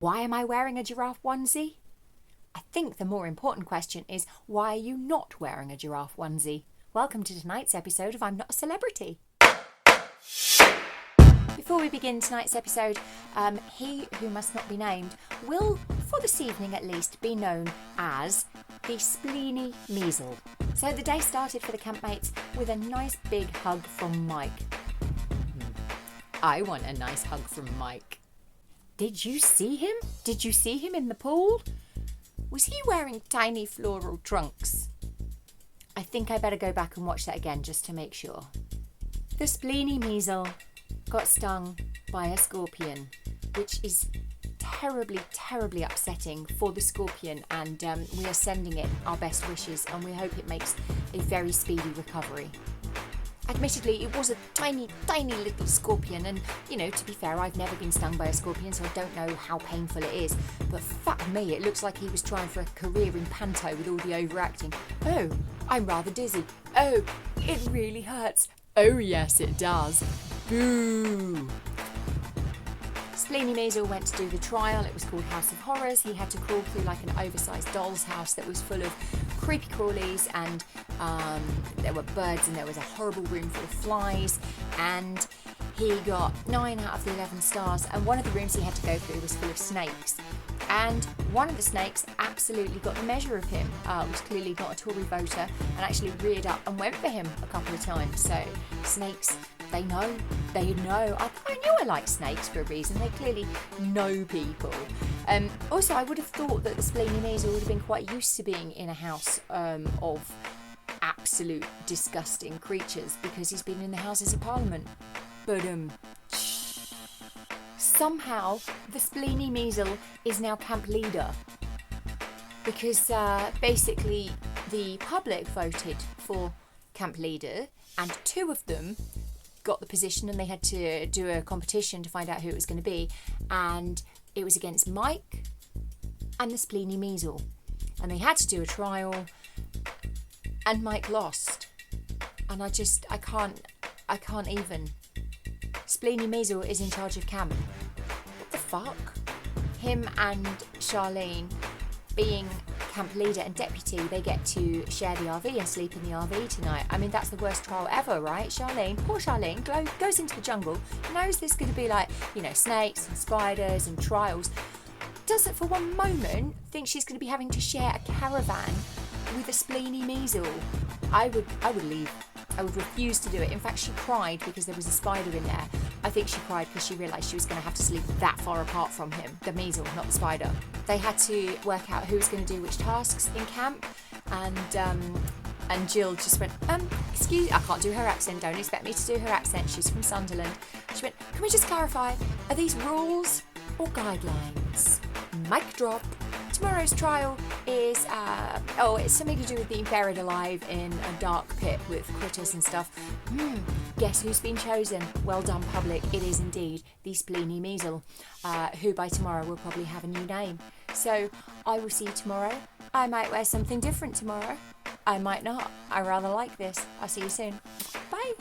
Why am I wearing a giraffe onesie? I think the more important question is, why are you not wearing a giraffe onesie? Welcome to tonight's episode of I'm Not a Celebrity. Before we begin tonight's episode, he who must not be named will, for this evening at least, be known as the Spleeny Measle. So the day started for the campmates with a nice big hug from Mike. I want a nice hug from Mike. Did you see him? Did you see him in the pool? Was he wearing tiny floral trunks? I think I better go back and watch that again just to make sure. The Spleeny Measle got stung by a scorpion, which is terribly, terribly upsetting for the scorpion, and we are sending it our best wishes and we hope it makes a very speedy recovery. Admittedly, it was a tiny, tiny little scorpion, and, to be fair, I've never been stung by a scorpion, so I don't know how painful it is. But fuck me, it looks like he was trying for a career in panto with all the overacting. Oh, I'm rather dizzy. Oh, it really hurts. Oh, yes, it does. Boo! Spleeny Measle went to do the trial. It was called House of Horrors. He had to crawl through like an oversized doll's house that was full of creepy crawlies, and there were birds, and there was a horrible room full of flies, and he got 9 out of the 11 stars. And one of the rooms he had to go through was full of snakes, and one of the snakes absolutely got the measure of him. Was clearly not a Tory voter and actually reared up and went for him a couple of times. So snakes, they know. I knew I liked snakes for a reason. They clearly know people. Also, I would have thought that the Spleeny Measle would have been quite used to being in a house of absolute disgusting creatures, because he's been in the Houses of Parliament. But somehow the Spleeny Measle is now camp leader, because basically the public voted for camp leader, and 2 of them got the position, and they had to do a competition to find out who it was going to be, and it was against Mike and the Spleeny Measle, and they had to do a trial, and Mike lost, and I can't even. Spleeny Measle is in charge of camp. What the fuck? Him and Charlene, being camp leader and deputy, they get to share the RV and sleep in the RV tonight. I mean, that's the worst trial ever, right? Charlene, poor Charlene, goes into the jungle, knows there's going to be snakes and spiders and trials, doesn't for one moment think she's going to be having to share a caravan with a Spleeny Measle. I would leave. I would refuse to do it. In fact, she cried because there was a spider in there. I think she cried because she realised she was going to have to sleep that far apart from him, the Measle, not the spider. They had to work out who was going to do which tasks in camp, and Jill just went, excuse, I can't do her accent, don't expect me to do her accent, she's from Sunderland. She went, can we just clarify, are these rules or guidelines? Mic drop. Tomorrow's trial is, it's something to do with being buried alive in a dark pit with critters and stuff. Guess who's been chosen? Well done, public. It is indeed the Spleeny Measle, who by tomorrow will probably have a new name. So I will see you tomorrow. I might wear something different tomorrow. I might not. I rather like this. I'll see you soon. Bye.